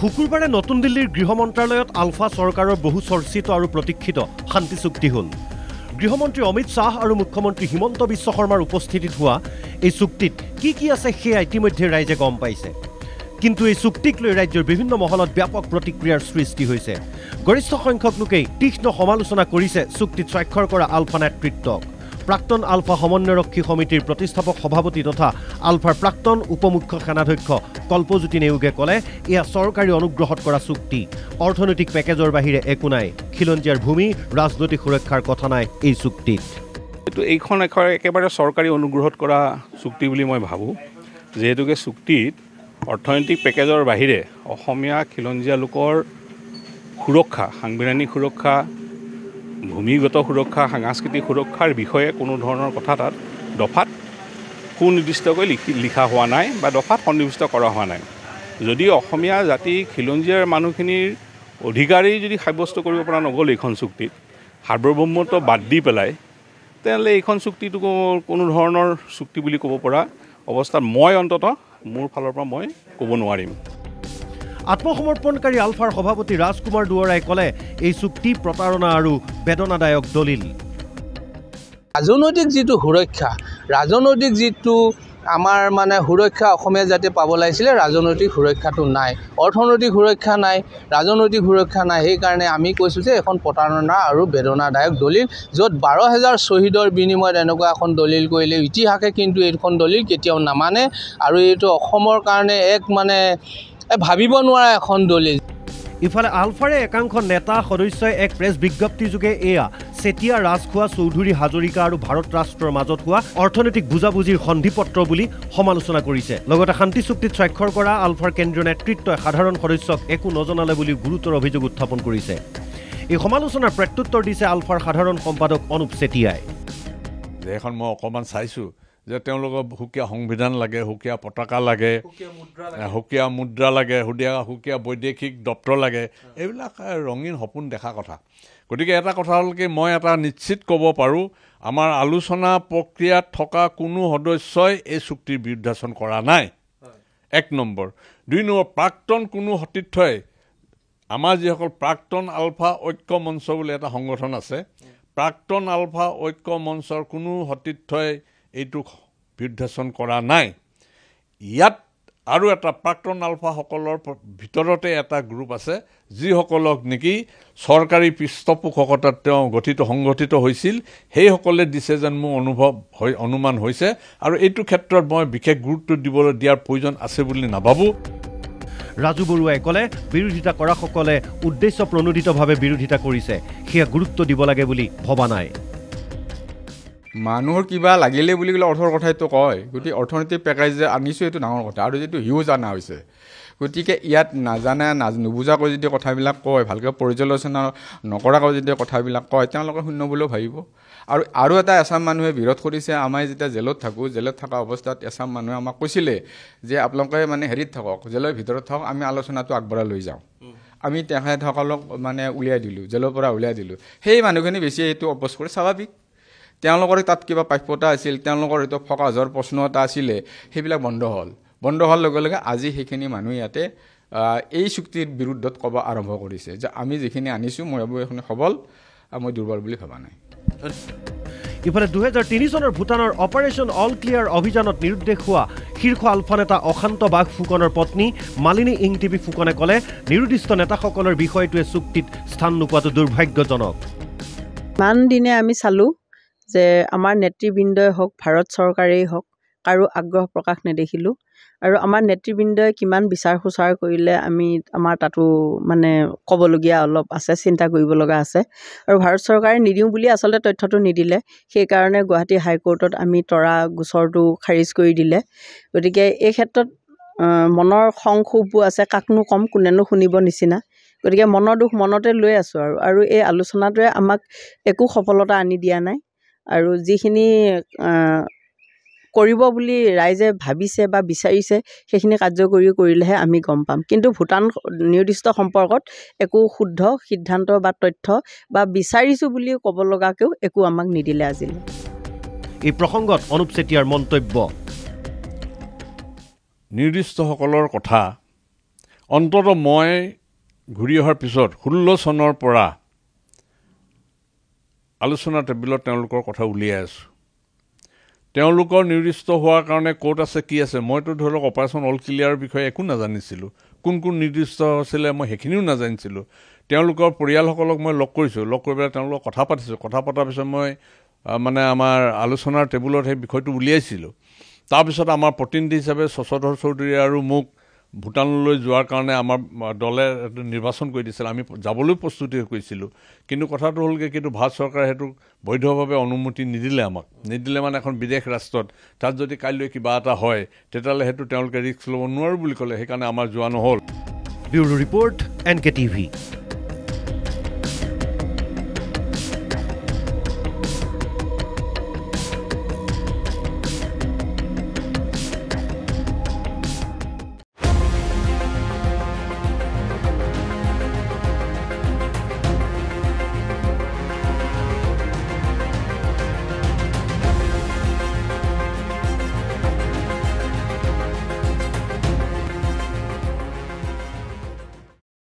শুকুৰবাৰে নতুন দিল্লীৰ গৃহ মন্ত্ৰালয়ত আলফা চৰকাৰৰ বহু চৰ্চিত আৰু প্ৰতীক্ষিত শান্তি চুক্তি হ'ল। গৃহমন্ত্ৰী অমিত শ্বাহ আৰু মুখ্যমন্ত্ৰী হিমন্ত বিশ্ব শৰ্মাৰ উপস্থিতিত হোৱা এই চুক্তিত কি আছে সেয়া ইতিমধ্যে ৰাইজে গম পাইছে। কিন্তু এই চুক্তিক লৈ ৰাজ্যৰ বিভিন্ন মহলত ব্যাপক প্ৰতিক্ৰিয়াৰ সৃষ্টি হৈছে। গৰিষ্ঠ সংখ্যক লোকেই তীক্ষ্ণ সমালোচনা কৰিছে চুক্তিত স্বাক্ষৰ কৰা আলফা নেতৃত্বক। প্ৰাক্তন আলফা সমন্বয়ৰক্ষী সমিতিৰ প্ৰতিষ্ঠাপক সভাপতি তথা আলফাৰ প্ৰাক্তন উপমুখ্য সেনাধ্যক্ষ কল্পজ্যোতি নেওগে ক'লে, এয়া চৰকাৰী অনুগ্ৰহত কৰা চুক্তি, অৰ্থনৈতিক পেকেজৰ বাহিৰে একো নাই। খিলঞ্জীয়াৰ ভূমি, ৰাজনৈতিক সুৰক্ষাৰ কথা নাই এই চুক্তিত। এইখন একেবাৰে চৰকাৰী অনুগ্ৰহত কৰা চুক্তি বুলি মই ভাবোঁ, যিহেতুকে চুক্তিত অৰ্থনৈতিক পেকেজৰ বাহিৰে অসমীয়া খিলঞ্জীয়া লোকৰ সুৰক্ষা, সাংবিধানিক সুৰক্ষা, ভূমিগত সুৰক্ষা, সাংস্কৃতিক সুৰক্ষাৰ বিষয়ে কোনো ধৰণৰ কথা তাত দফাত সুনিৰ্দিষ্টকৈ লিখা হোৱা নাই বা দফাত সন্নিৱিষ্ট কৰা হোৱা নাই। যদি অসমীয়া জাতি খিলঞ্জীয়াৰ মানুহখিনিৰ অধিকাৰী যদি সাব্যস্ত কৰিব পৰা নগ'ল এইখন চুক্তিত, সাৰ্বভৌমত্ব বাদ দি পেলাই, তেনেহ'লে এইখন চুক্তিটো কোনো ধৰণৰ চুক্তি বুলি ক'ব পৰা অৱস্থাত মই অন্ততঃ মোৰ ফালৰ পৰা মই ক'ব নোৱাৰিম। আত্মসমৰ্পণকাৰী আলফাৰ সভাপতি ৰাজকুমাৰ দুৱৰাই ক'লে, এই চুক্তি প্ৰতাৰণা আৰু বেদনাদায়ক দলিল। ৰাজনৈতিক যিটো সুৰক্ষা, ৰাজনৈতিক যিটো আমাৰ সুৰক্ষা অসমীয়া জাতিয়ে পাব লাগিছিলে, ৰাজনৈতিক সুৰক্ষাটো নাই, অৰ্থনৈতিক সুৰক্ষা নাই, ৰাজনৈতিক সুৰক্ষা নাই। সেইকাৰণে আমি কৈছোঁ যে এখন প্ৰতাৰণা আৰু বেদনাদায়ক দলিল, য'ত 12,000 শ্বহীদৰ বিনিময়ত এনেকুৱা এখন দলিল কৰিলে ইতিহাসে কিন্তু এইখন দলিল কেতিয়াও নামানে আৰু এইটো অসমৰ কাৰণে এক ভাবিব নোৱাৰা এখন দলিল। ইফালে আলফাৰে একাংশ নেতা সদস্যই এক প্ৰেছ বিজ্ঞপ্তিযোগে এয়া চেতিয়া, ৰাজখোৱা, চৌধুৰী, হাজৰিকা আৰু ভাৰত ৰাষ্ট্ৰৰ মাজত হোৱা অৰ্থনৈতিক বুজাবুজিৰ সন্ধিপত্ৰ বুলি সমালোচনা কৰিছে। লগতে শান্তি চুক্তিত স্বাক্ষৰ কৰা আলফাৰ কেন্দ্ৰীয় নেতৃত্বই সাধাৰণ সদস্যক একো নজনালে বুলি গুৰুতৰ অভিযোগ উত্থাপন কৰিছে। এই সমালোচনাৰ প্ৰত্যুত্তৰ দিছে আলফাৰ সাধাৰণ সম্পাদক অনুপ চেতিয়াই। এখন মই অকণমান চাইছোঁ যে তেওঁলোকৰ সুকীয়া সংবিধান লাগে, সুকীয়া পতাকা লাগে, সুকীয়া মুদ্ৰা লাগে, সুকীয়া বৈদেশিক দপ্তৰ লাগে। এইবিলাক ৰঙীন সপোন দেখা কথা। গতিকে এটা কথা হ'ল কি, মই এটা নিশ্চিত ক'ব পাৰোঁ, আমাৰ আলোচনা প্ৰক্ৰিয়াত থকা কোনো সদস্যই এই চুক্তিৰ বিৰুদ্ধাচৰণ কৰা নাই। 1 নম্বৰ। 2 নম্বৰ, প্ৰাক্তন কোনো সতীৰ্থই, আমাৰ যিসকল প্ৰাক্তন আলফা ঐক্য মঞ্চ বুলি এটা সংগঠন আছে, প্ৰাক্তন আলফা ঐক্য মঞ্চৰ কোনো সতীৰ্থই এইটো বিৰুদ্ধাচৰণ কৰা নাই। ইয়াত আৰু এটা প্ৰাক্তন আলফাসকলৰ ভিতৰতে এটা গ্ৰুপ আছে, যিসকলক নেকি চৰকাৰী পৃষ্ঠপোষকতাত তেওঁ সংগঠিত হৈছিল, সেইসকলে দিছে যেন মোৰ অনুমান হৈছে। আৰু এইটো ক্ষেত্ৰত মই বিশেষ গুৰুত্ব দিয়াৰ প্ৰয়োজন আছে বুলি নাভাবোঁ। ৰাজু বৰুৱাই ক'লে, বিৰোধিতা কৰাসকলে উদ্দেশ্য প্ৰণোদিতভাৱে বিৰোধিতা কৰিছে, সেয়া গুৰুত্ব দিব লাগে বুলি ভবা নাই। মানুহৰ কিবা লাগিলে বুলি ক'লে অৰ্থৰ কথাটো কয়। গতিকে অৰ্থনৈতিক পেকেজ যে আনিছোঁ এইটো ডাঙৰ কথা, আৰু যিটো হিউজ অনা হৈছে। গতিকে ইয়াত নুবুজাকৈ যদি কথাবিলাক কয়, ভালকৈ পৰ্যালোচনা নকৰাকৈ যদি কথাবিলাক কয়, তেওঁলোকে শূন্য বুলিও ভাবিব। আৰু এটা এছাম মানুহে বিৰোধ কৰিছে। আমাৰ যেতিয়া জেলত থাকোঁ, জেলত থকা অৱস্থাত এছাম মানুহে আমাক কৈছিলে যে আপোনালোকে হেৰিত থাকক, জেলৰ ভিতৰত থাকক, আমি আলোচনাটো আগবঢ়াই লৈ যাওঁ। আমি তেখেতসকলক উলিয়াই দিলোঁ, জেলৰ পৰা উলিয়াই দিলোঁ। সেই মানুহখিনি বেছি এইটো অপোজ কৰে, স্বাভাৱিক। তেওঁলোকৰ তাত কিবা প্ৰাপ্যতা আছিল, তেওঁলোকৰ এইটো ফকাজৰ প্ৰশ্ন এটা আছিলে, সেইবিলাক বন্ধ হ'ল। বন্ধ হোৱাৰ লগে লগে আজি সেইখিনি মানুহ ইয়াতে এই চুক্তিৰ বিৰুদ্ধত ক'ব আৰম্ভ কৰিছে যে আমি যিখিনি আনিছোঁ, মই ভাবোঁ এইখিনি সবল, মই দুৰ্বল বুলি ভবা নাই। ইফালে 2003 চনৰ ভূটানৰ অপাৰেশ্যন অল ক্লিয়াৰ অভিযানত নিৰুদ্দেশ হোৱা শীৰ্ষ আলফা নেতা অশান্ত বাগ ফুকনৰ পত্নী মালিনী ইংটিভি ফুকনে ক'লে, নিৰুদ্দিষ্ট নেতাসকলৰ বিষয়টোৱে চুক্তিত স্থান নোপোৱাটো দুৰ্ভাগ্যজনক। ইমান দিনে আমি চালোঁ যে আমাৰ নেতৃবৃন্দই হওক, ভাৰত চৰকাৰেই হওক, কাৰো আগ্ৰহ প্ৰকাশ নেদেখিলোঁ। আৰু আমাৰ নেতৃবৃন্দই কিমান বিচাৰ খোচাৰ কৰিলে আমাৰ তাতো ক'বলগীয়া অলপ আছে, চিন্তা কৰিব লগা আছে। আৰু ভাৰত চৰকাৰে নিদিওঁ বুলি আচলতে তথ্যটো নিদিলে, সেইকাৰণে গুৱাহাটী হাইকোৰ্টত আমি তৰা গোচৰটো খাৰিজ কৰি দিলে। গতিকে এই ক্ষেত্ৰত মনৰ খং ক্ষোভবোৰ আছে, কাকনো কম, কোনেনো শুনিব নিচিনা। গতিকে মনৰ দুখ মনতে লৈ আছোঁ। আৰু এই আলোচনাটোৱে আমাক একো সফলতা আনি দিয়া নাই। আৰু যিখিনি কৰিব বুলি ৰাইজে ভাবিছে বা বিচাৰিছে, সেইখিনি কাৰ্যকৰী কৰিলেহে আমি গম পাম। কিন্তু ভূটান নিৰ্দিষ্ট সম্পৰ্কত একো শুদ্ধ সিদ্ধান্ত বা তথ্য বা বিচাৰিছোঁ বুলিও ক'ব লগাকেও একো আমাক নিদিলে আজিলৈ। এই প্ৰসংগত অনুপ চেতিয়াৰ মন্তব্য। নিৰ্দিষ্টসকলৰ কথা অন্ততঃ মই ঘূৰি অহাৰ পিছত 16 চনৰ পৰা আলোচনা টেবুলত তেওঁলোকৰ কথা উলিয়াই আছোঁ। তেওঁলোকৰ নিৰ্দিষ্ট হোৱাৰ কাৰণে ক'ত আছে কি আছে, মইতো ধৰি লওক অপাৰেশ্যন অল ক্লিয়াৰৰ বিষয়ে একো নাজানিছিলোঁ, কোন কোন নিৰ্দিষ্ট আছিলে মই সেইখিনিও নাজানিছিলোঁ। তেওঁলোকৰ পৰিয়ালসকলক মই লগ কৰিছোঁ, লগ কৰি পেলাই তেওঁলোকক কথা পাতিছোঁ, কথা পতাৰ পিছত মই মানে আমাৰ আলোচনাৰ টেবুলত সেই বিষয়টো উলিয়াইছিলোঁ। তাৰপিছত আমাৰ প্ৰতিনিধি হিচাপে শশধৰ চৌধুৰী আৰু মোক ভূটানলৈ যোৱাৰ কাৰণে আমাৰ দলে নিৰ্বাচন কৰি দিছিল, আমি যাবলৈ প্ৰস্তুতি কৰিছিলোঁ। কিন্তু কথাটো হ'লগৈ কিন্তু ভাৰত চৰকাৰে সেইটো বৈধভাৱে অনুমতি নিদিলে আমাক, নিদিলে মানে এখন বিদেশ ৰাষ্ট্ৰত তাত যদি কাইলৈ কিবা এটা হয় তেতিয়াহ'লে সেইটো তেওঁলোকে ৰিস্ক ল'ব নোৱাৰোঁ বুলি ক'লে, সেইকাৰণে আমাৰ যোৱা নহ'ল। Bureau report NKTV।